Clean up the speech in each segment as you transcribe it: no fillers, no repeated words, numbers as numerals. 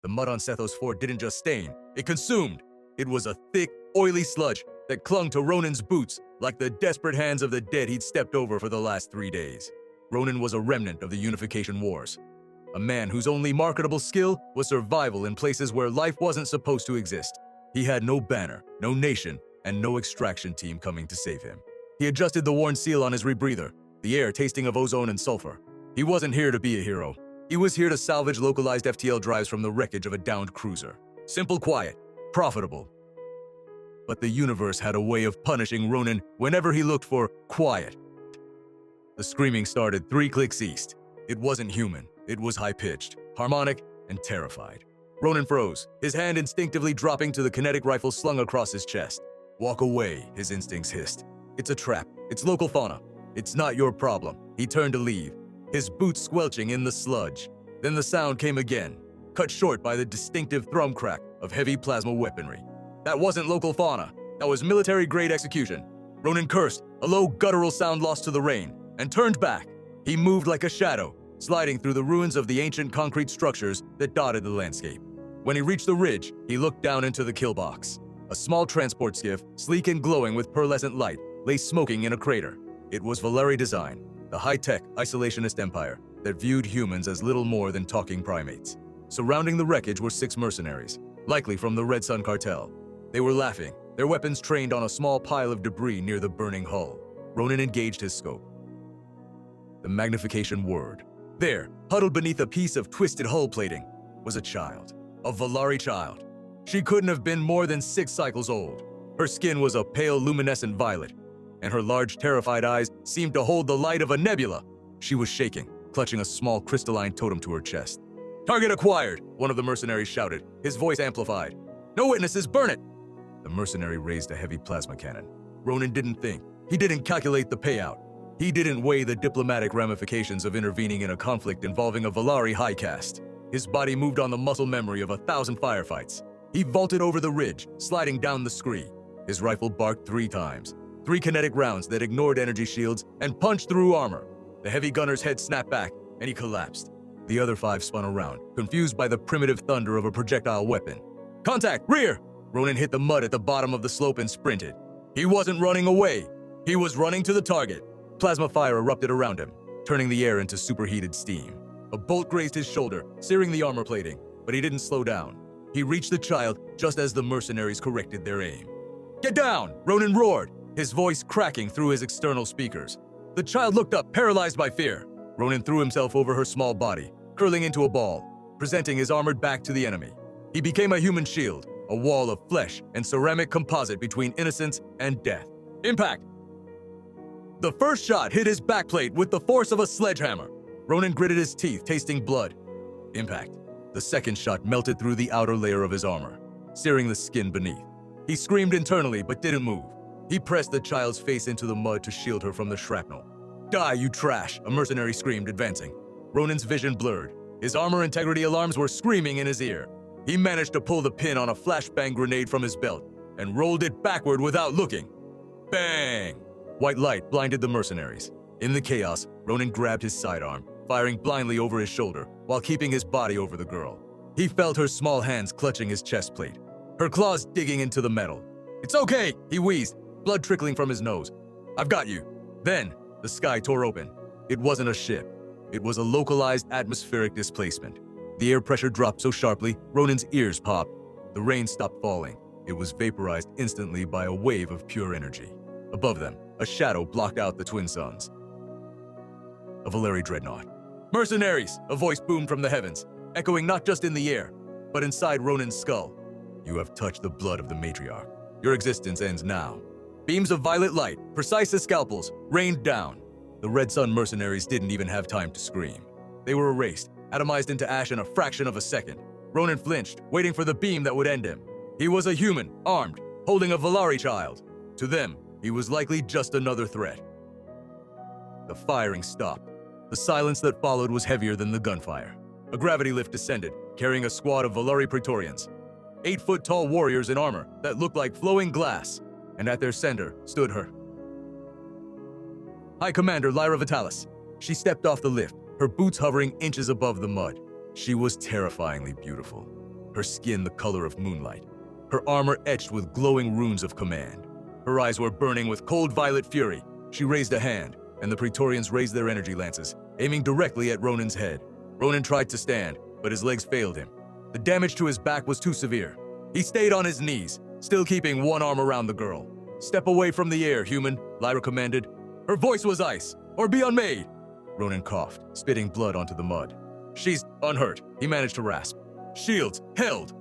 The mud on Sethos Fort didn't just stain, it consumed. It was a thick, oily sludge that clung to Ronin's boots like the desperate hands of the dead he'd stepped over for the last 3 days. Ronin was a remnant of the Unification Wars, a man whose only marketable skill was survival in places where life wasn't supposed to exist. He had no banner, no nation, and no extraction team coming to save him. He adjusted the worn seal on his rebreather, the air tasting of ozone and sulfur. He wasn't here to be a hero. He was here to salvage localized FTL drives from the wreckage of a downed cruiser. Simple, quiet, profitable. But the universe had a way of punishing Ronin whenever he looked for quiet. The screaming started 3 clicks east. It wasn't human. It was high-pitched, harmonic, and terrified. Ronin froze, his hand instinctively dropping to the kinetic rifle slung across his chest. Walk away, his instincts hissed. It's a trap. It's local fauna. It's not your problem. He turned to leave, his boots squelching in the sludge. Then the sound came again, cut short by the distinctive thrum crack of heavy plasma weaponry. That wasn't local fauna. That was military-grade execution. Ronin cursed, a low guttural sound lost to the rain, and turned back. He moved like a shadow, sliding through the ruins of the ancient concrete structures that dotted the landscape. When he reached the ridge, he looked down into the kill box. A small transport skiff, sleek and glowing with pearlescent light, lay smoking in a crater. It was Valari design, the high-tech, isolationist empire that viewed humans as little more than talking primates. Surrounding the wreckage were 6 mercenaries, likely from the Red Sun cartel. They were laughing, their weapons trained on a small pile of debris near the burning hull. Ronin engaged his scope. The magnification word. There, huddled beneath a piece of twisted hull plating, was a child. A Valari child. She couldn't have been more than 6 cycles old. Her skin was a pale luminescent violet, and her large, terrified eyes seemed to hold the light of a nebula. She was shaking, clutching a small crystalline totem to her chest. "Target acquired," one of the mercenaries shouted, his voice amplified. "No witnesses, burn it!" The mercenary raised a heavy plasma cannon. Ronin didn't think. He didn't calculate the payout. He didn't weigh the diplomatic ramifications of intervening in a conflict involving a Valari High-Caste. His body moved on the muscle memory of 1,000 firefights. He vaulted over the ridge, sliding down the scree. His rifle barked 3 times. 3 kinetic rounds that ignored energy shields and punched through armor. The heavy gunner's head snapped back, and he collapsed. The other 5 spun around, confused by the primitive thunder of a projectile weapon. "Contact! Rear!" Ronin hit the mud at the bottom of the slope and sprinted. He wasn't running away. He was running to the target. Plasma fire erupted around him, turning the air into superheated steam. A bolt grazed his shoulder, searing the armor plating, but he didn't slow down. He reached the child just as the mercenaries corrected their aim. "Get down!" Ronin roared, his voice cracking through his external speakers. The child looked up, paralyzed by fear. Ronin threw himself over her small body, curling into a ball, presenting his armored back to the enemy. He became a human shield, a wall of flesh and ceramic composite between innocence and death. Impact! The first shot hit his backplate with the force of a sledgehammer. Ronin gritted his teeth, tasting blood. Impact. The second shot melted through the outer layer of his armor, searing the skin beneath. He screamed internally but didn't move. He pressed the child's face into the mud to shield her from the shrapnel. "Die, you trash!" a mercenary screamed, advancing. Ronin's vision blurred. His armor integrity alarms were screaming in his ear. He managed to pull the pin on a flashbang grenade from his belt and rolled it backward without looking. Bang! White light blinded the mercenaries. In the chaos, Ronin grabbed his sidearm, firing blindly over his shoulder while keeping his body over the girl. He felt her small hands clutching his chest plate, her claws digging into the metal. "It's okay," he wheezed, blood trickling from his nose. "I've got you." Then, the sky tore open. It wasn't a ship. It was a localized atmospheric displacement. The air pressure dropped so sharply, Ronin's ears popped. The rain stopped falling. It was vaporized instantly by a wave of pure energy. Above them, a shadow blocked out the twin suns. A Valari dreadnought. "Mercenaries!" a voice boomed from the heavens, echoing not just in the air, but inside Ronin's skull. "You have touched the blood of the matriarch. Your existence ends now." Beams of violet light, precise as scalpels, rained down. The Red Sun mercenaries didn't even have time to scream. They were erased, atomized into ash in a fraction of a second. Ronin flinched, waiting for the beam that would end him. He was a human, armed, holding a Valari child. To them, he was likely just another threat. The firing stopped. The silence that followed was heavier than the gunfire. A gravity lift descended, carrying a squad of Valari Praetorians. 8-foot-tall warriors in armor that looked like flowing glass, and at their center stood her. High Commander Lyra Vitalis. She stepped off the lift, her boots hovering inches above the mud. She was terrifyingly beautiful. her skin the color of moonlight, her armor etched with glowing runes of command. Her eyes were burning with cold violet fury. She raised a hand, and the Praetorians raised their energy lances, aiming directly at Ronin's head. Ronin tried to stand, but his legs failed him. The damage to his back was too severe. He stayed on his knees, still keeping one arm around the girl. "Step away from the air, human," Lyra commanded. Her voice was ice, "or be unmade." Ronin coughed, spitting blood onto the mud. "She's unhurt," he managed to rasp. "Shields held."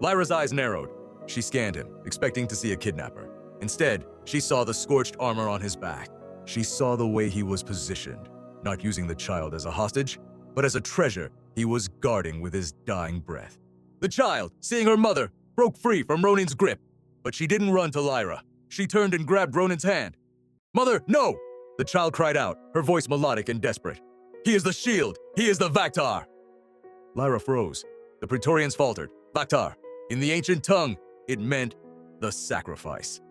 Lyra's eyes narrowed. She scanned him, expecting to see a kidnapper. Instead, she saw the scorched armor on his back. She saw the way he was positioned, not using the child as a hostage, but as a treasure he was guarding with his dying breath. The child, seeing her mother, broke free from Ronin's grip, but she didn't run to Lyra. She turned and grabbed Ronin's hand. "Mother, no!" The child cried out, her voice melodic and desperate. "He is the shield! He is the Vaktar!" Lyra froze. The Praetorians faltered. Vaktar. In the ancient tongue, it meant the sacrifice.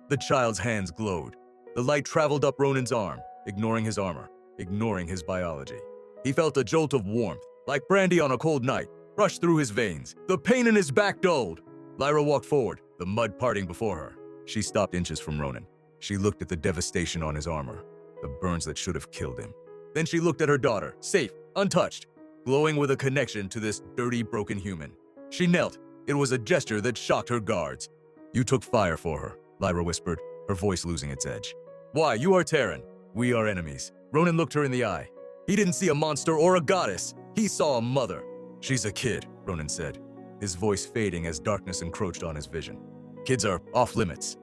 The child's hands glowed. The light traveled up Ronin's arm, ignoring his armor, ignoring his biology. He felt a jolt of warmth, like brandy on a cold night, rush through his veins. The pain in his back dulled. Lyra walked forward, the mud parting before her. She stopped inches from Ronin. She looked at the devastation on his armor, the burns that should have killed him. Then she looked at her daughter, safe, untouched, glowing with a connection to this dirty, broken human. She knelt. It was a gesture that shocked her guards. "You took fire for her," Lyra whispered, her voice losing its edge. "Why, you are Terran. We are enemies." Ronin looked her in the eye. He didn't see a monster or a goddess. He saw a mother. "She's a kid," Ronin said, his voice fading as darkness encroached on his vision. "Kids are off limits."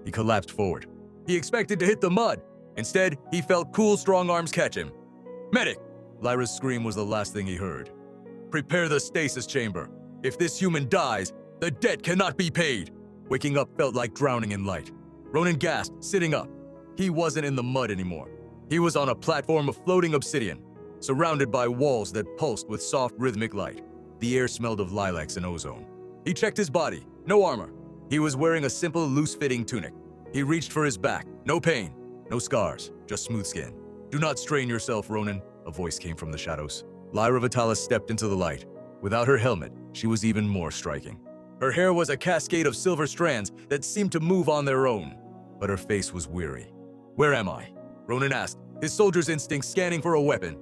He collapsed forward. He expected to hit the mud. Instead, he felt cool, strong arms catch him. "Medic!" Lyra's scream was the last thing he heard. "Prepare the stasis chamber. If this human dies, the debt cannot be paid." Waking up felt like drowning in light. Ronin gasped, sitting up. He wasn't in the mud anymore. He was on a platform of floating obsidian, surrounded by walls that pulsed with soft, rhythmic light. The air smelled of lilacs and ozone. He checked his body. No armor. He was wearing a simple, loose-fitting tunic. He reached for his back. No pain. No scars. Just smooth skin. "Do not strain yourself, Ronin," a voice came from the shadows. Lyra Vitalis stepped into the light. Without her helmet, she was even more striking. Her hair was a cascade of silver strands that seemed to move on their own, but her face was weary. "Where am I?" Ronin asked, his soldier's instinct scanning for a weapon.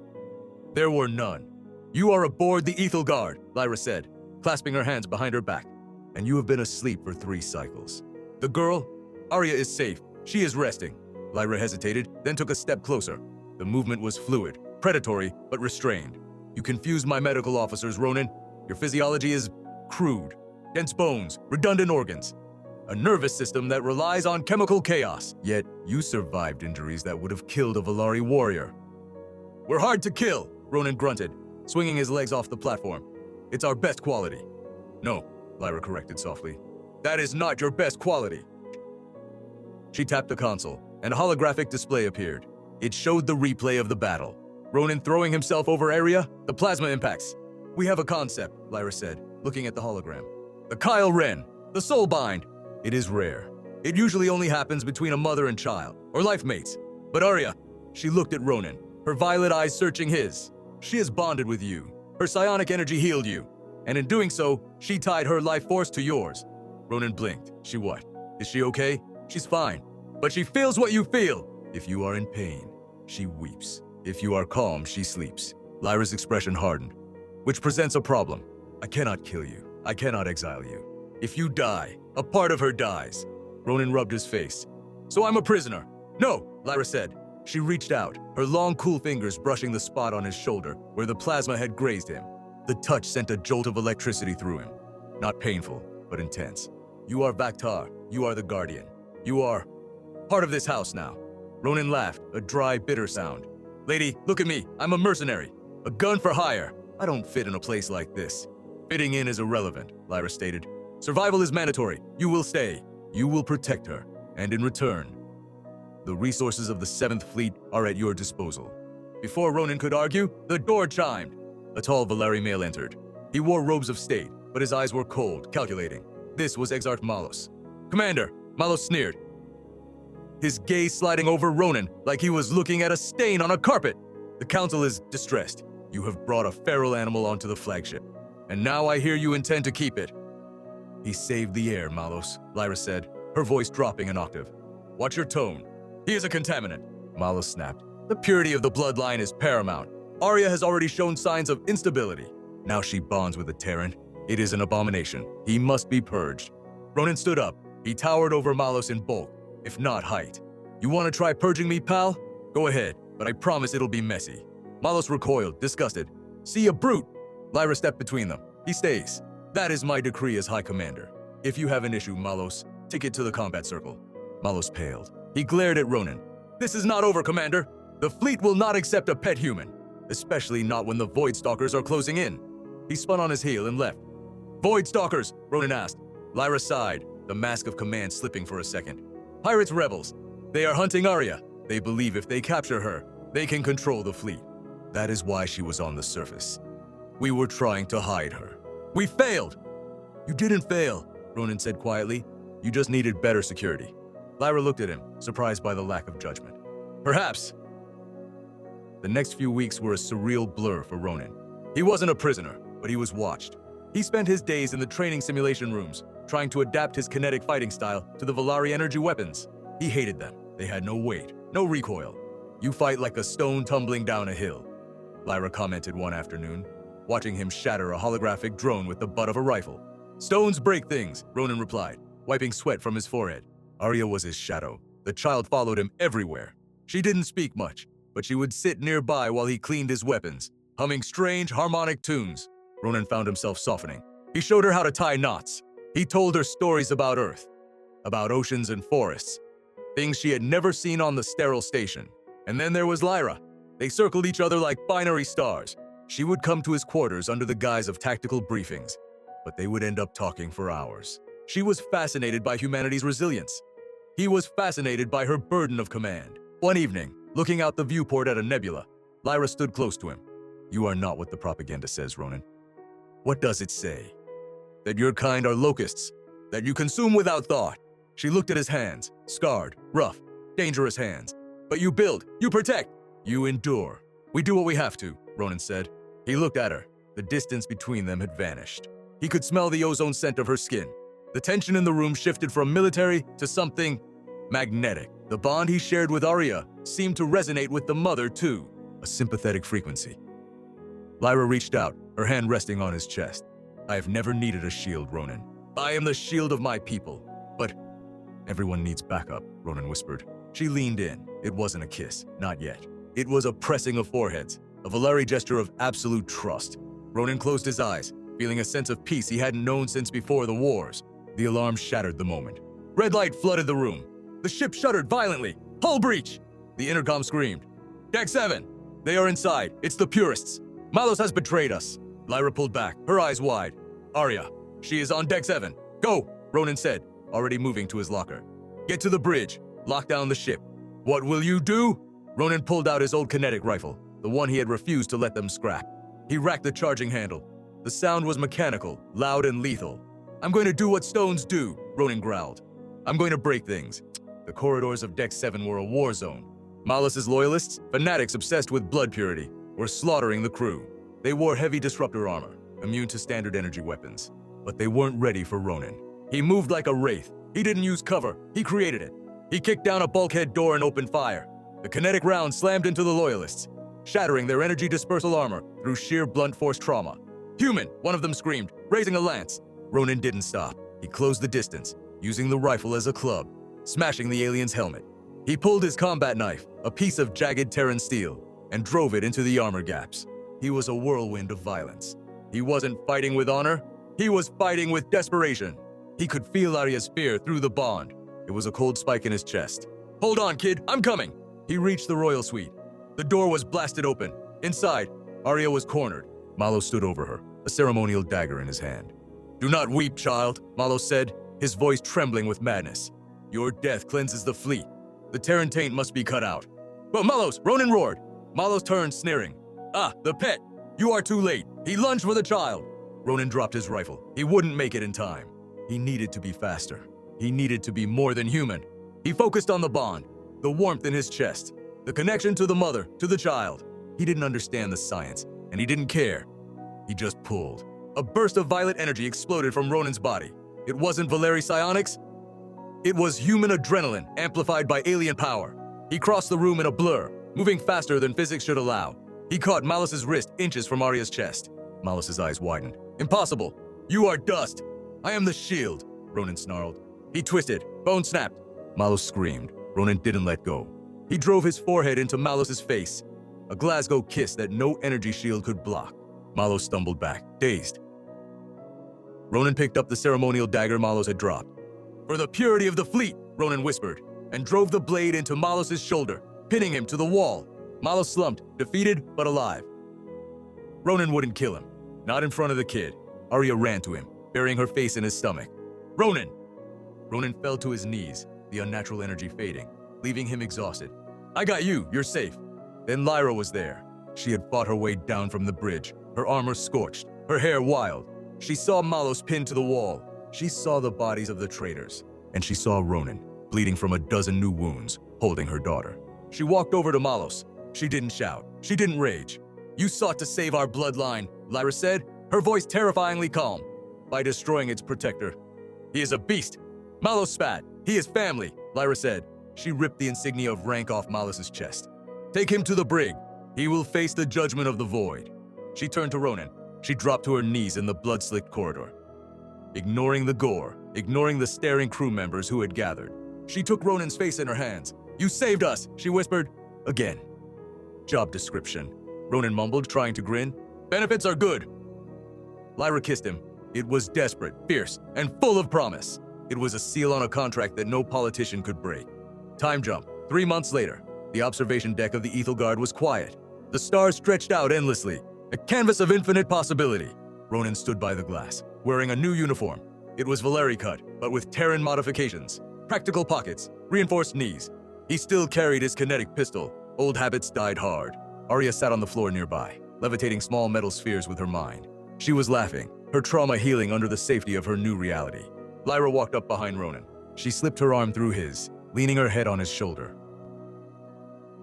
There were none. "You are aboard the Ethel Guard," Lyra said, clasping her hands behind her back. "And you have been asleep for 3 cycles. The girl? Arya is safe. She is resting." Lyra hesitated, then took a step closer. The movement was fluid, predatory, but restrained. "You confuse my medical officers, Ronin. Your physiology is crude. Dense bones, redundant organs. A nervous system that relies on chemical chaos. Yet you survived injuries that would have killed a Valari warrior." "We're hard to kill," Ronin grunted, swinging his legs off the platform. "It's our best quality." "No," Lyra corrected softly. "That is not your best quality." She tapped the console, and a holographic display appeared. It showed the replay of the battle. Ronin throwing himself over area, the plasma impacts. "We have a concept," Lyra said, looking at the hologram. "The Kyle Ren, the soul bind. It is rare. It usually only happens between a mother and child, or life mates. But Arya," she looked at Ronin, her violet eyes searching his. "She is bonded with you. Her psionic energy healed you. And in doing so, she tied her life force to yours." Ronin blinked. "She what? Is she okay?" "She's fine. But she feels what you feel." "If you are in pain, she weeps. If you are calm, she sleeps." Lyra's expression hardened. "Which presents a problem. I cannot kill you. I cannot exile you. If you die, a part of her dies." Ronin rubbed his face. "So I'm a prisoner." "No," Lyra said. She reached out, her long, cool fingers brushing the spot on his shoulder where the plasma had grazed him. The touch sent a jolt of electricity through him. Not painful, but intense. "You are Vaktar. You are the Guardian. You are part of this house now." Ronin laughed, a dry, bitter sound. "Lady, look at me. I'm a mercenary. A gun for hire. I don't fit in a place like this." "Fitting in is irrelevant," Lyra stated. "Survival is mandatory. You will stay. You will protect her. And in return, the resources of the 7th Fleet are at your disposal." Before Ronin could argue, the door chimed. A tall Valari male entered. He wore robes of state, but his eyes were cold, calculating. This was Exarch Malos. "Commander," Malos sneered, his gaze sliding over Ronin like he was looking at a stain on a carpet. "The Council is distressed. You have brought a feral animal onto the flagship. and now I hear you intend to keep it. He saved the heir, Malos, Lyra said, her voice dropping an octave. Watch your tone. He is a contaminant, Malos snapped. The purity of the bloodline is paramount. Arya has already shown signs of instability. Now she bonds with a Terran. It is an abomination. He must be purged. Ronin stood up. He towered over Malos in bulk, if not height. You want to try purging me, pal? Go ahead, but I promise it'll be messy. Malos recoiled, disgusted. See, a brute! Lyra stepped between them. He stays. That is my decree as High Commander. If you have an issue, Malos, take it to the combat circle. Malos paled. He glared at Ronin. This is not over, Commander. The fleet will not accept a pet human, especially not when the Void Stalkers are closing in. He spun on his heel and left. Void Stalkers, Ronin asked. Lyra sighed, the mask of command slipping for a second. Pirates rebels. They are hunting Arya. They believe if they capture her, they can control the fleet. That is why she was on the surface. We were trying to hide her. We failed! You didn't fail, Ronin said quietly. You just needed better security. Lyra looked at him, surprised by the lack of judgment. Perhaps. The next few weeks were a surreal blur for Ronin. He wasn't a prisoner, but he was watched. He spent his days in the training simulation rooms, trying to adapt his kinetic fighting style to the Valari energy weapons. He hated them. They had no weight, no recoil. You fight like a stone tumbling down a hill, Lyra commented one afternoon, watching him shatter a holographic drone with the butt of a rifle. Stones break things, Ronin replied, wiping sweat from his forehead. Arya was his shadow. The child followed him everywhere. She didn't speak much, but she would sit nearby while he cleaned his weapons, humming strange harmonic tunes. Ronin found himself softening. He showed her how to tie knots. He told her stories about Earth, about oceans and forests, things she had never seen on the sterile station. And then there was Lyra. They circled each other like binary stars. She would come to his quarters under the guise of tactical briefings, but they would end up talking for hours. She was fascinated by humanity's resilience. He was fascinated by her burden of command. One evening, looking out the viewport at a nebula, Lyra stood close to him. You are not what the propaganda says, Ronin. What does it say? That your kind are locusts, that you consume without thought. She looked at his hands, scarred, rough, dangerous hands. But you build, you protect, you endure. We do what we have to, Ronin said. He looked at her. The distance between them had vanished. He could smell the ozone scent of her skin. The tension in the room shifted from military to something magnetic. The bond he shared with Arya seemed to resonate with the mother too, a sympathetic frequency. Lyra reached out, her hand resting on his chest. I have never needed a shield, Ronin. I am the shield of my people. But everyone needs backup, Ronin whispered. She leaned in. It wasn't a kiss, not yet. It was a pressing of foreheads, a Valari gesture of absolute trust. Ronin closed his eyes, feeling a sense of peace he hadn't known since before the wars. The alarm shattered the moment. Red light flooded the room. The ship shuddered violently. Hull breach! The intercom screamed. Deck 7! They are inside. It's the purists. Malos has betrayed us. Lyra pulled back, her eyes wide. Arya, she is on Deck 7. Go, Ronin said, already moving to his locker. Get to the bridge. Lock down the ship. What will you do? Ronin pulled out his old kinetic rifle, the one he had refused to let them scrap. He racked the charging handle. The sound was mechanical, loud and lethal. I'm going to do what stones do, Ronin growled. I'm going to break things. The corridors of Deck 7 were a war zone. Malos' loyalists, fanatics obsessed with blood purity, were slaughtering the crew. They wore heavy disruptor armor, immune to standard energy weapons. But they weren't ready for Ronin. He moved like a wraith. He didn't use cover. He created it. He kicked down a bulkhead door and opened fire. The kinetic round slammed into the loyalists, shattering their energy dispersal armor through sheer blunt force trauma. Human, one of them screamed, raising a lance. Ronin didn't stop. He closed the distance, using the rifle as a club, smashing the alien's helmet. He pulled his combat knife, a piece of jagged Terran steel, and drove it into the armor gaps. He was a whirlwind of violence. He wasn't fighting with honor. He was fighting with desperation. He could feel Arya's fear through the bond. It was a cold spike in his chest. Hold on, kid, I'm coming. He reached the royal suite. The door was blasted open. Inside, Arya was cornered. Malos stood over her, a ceremonial dagger in his hand. Do not weep, child, Malos said, his voice trembling with madness. Your death cleanses the fleet. The Terran taint must be cut out. But Malos, Ronin roared. Malos turned, sneering. Ah, the pet! You are too late. He lunged for the child. Ronin dropped his rifle. He wouldn't make it in time. He needed to be faster. He needed to be more than human. He focused on the bond, the warmth in his chest, the connection to the mother, to the child. He didn't understand the science, and he didn't care. He just pulled. A burst of violet energy exploded from Ronin's body. It wasn't Valari psionics. It was human adrenaline amplified by alien power. He crossed the room in a blur, moving faster than physics should allow. He caught Malus's wrist inches from Arya's chest. Malus's eyes widened. Impossible! You are dust! I am the shield, Ronin snarled. He twisted. Bone snapped. Malus screamed. Ronin didn't let go. He drove his forehead into Malus's face. A Glasgow kiss that no energy shield could block. Malus stumbled back, dazed. Ronin picked up the ceremonial dagger Malus had dropped. For the purity of the fleet, Ronin whispered, and drove the blade into Malus's shoulder, pinning him to the wall. Malus slumped, defeated but alive. Ronin wouldn't kill him. Not in front of the kid. Arya ran to him, burying her face in his stomach. Ronin! Ronin fell to his knees, the unnatural energy fading, leaving him exhausted. I got you, you're safe. Then Lyra was there. She had fought her way down from the bridge, her armor scorched, her hair wild. She saw Malus pinned to the wall. She saw the bodies of the traitors, and she saw Ronin, bleeding from a dozen new wounds, holding her daughter. She walked over to Malus. She didn't shout. She didn't rage. You sought to save our bloodline, Lyra said, her voice terrifyingly calm, by destroying its protector. He is a beast. Malus spat. He is family, Lyra said. She ripped the insignia of rank off Malus's chest. Take him to the brig. He will face the judgment of the void. She turned to Ronin. She dropped to her knees in the blood-slicked corridor. Ignoring the gore, ignoring the staring crew members who had gathered, she took Ronin's face in her hands. You saved us, she whispered. Again. Job description. Ronin mumbled, trying to grin. Benefits are good. Lyra kissed him. It was desperate, fierce, and full of promise. It was a seal on a contract that no politician could break. Time jump. 3 months later, the observation deck of the Ethelgard was quiet. The stars stretched out endlessly, a canvas of infinite possibility. Ronin stood by the glass, wearing a new uniform. It was Valari cut, but with Terran modifications. Practical pockets, reinforced knees. He still carried his kinetic pistol. Old habits died hard. Arya sat on the floor nearby, levitating small metal spheres with her mind. She was laughing, her trauma healing under the safety of her new reality. Lyra walked up behind Ronin. She slipped her arm through his, leaning her head on his shoulder.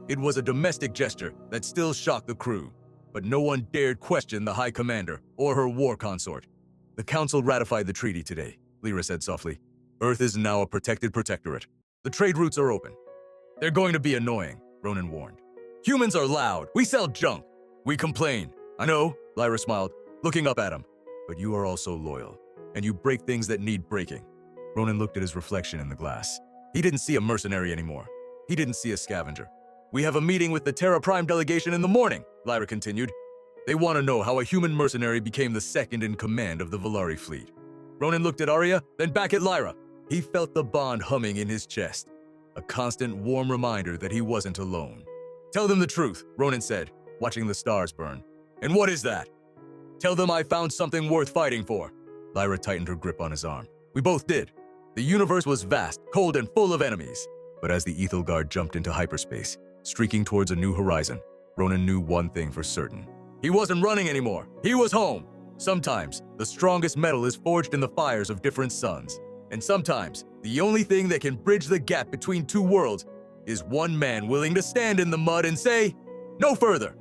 It was a domestic gesture that still shocked the crew, but no one dared question the High Commander or her war consort. The Council ratified the treaty today, Lyra said softly. Earth is now a protected protectorate. The trade routes are open. They're going to be annoying, Ronin warned. Humans are loud. We sell junk. We complain. I know, Lyra smiled, looking up at him. But you are also loyal, and you break things that need breaking. Ronin looked at his reflection in the glass. He didn't see a mercenary anymore. He didn't see a scavenger. We have a meeting with the Terra Prime delegation in the morning, Lyra continued. They want to know how a human mercenary became the second in command of the Valari fleet. Ronin looked at Arya, then back at Lyra. He felt the bond humming in his chest, a constant warm reminder that he wasn't alone. Tell them the truth, Ronin said, watching the stars burn. And what is that? Tell them I found something worth fighting for. Lyra tightened her grip on his arm. We both did. The universe was vast, cold, and full of enemies. But as the Ethelgard jumped into hyperspace, streaking towards a new horizon, Ronin knew one thing for certain. He wasn't running anymore. He was home. Sometimes, the strongest metal is forged in the fires of different suns. And sometimes, the only thing that can bridge the gap between two worlds is one man willing to stand in the mud and say, no further.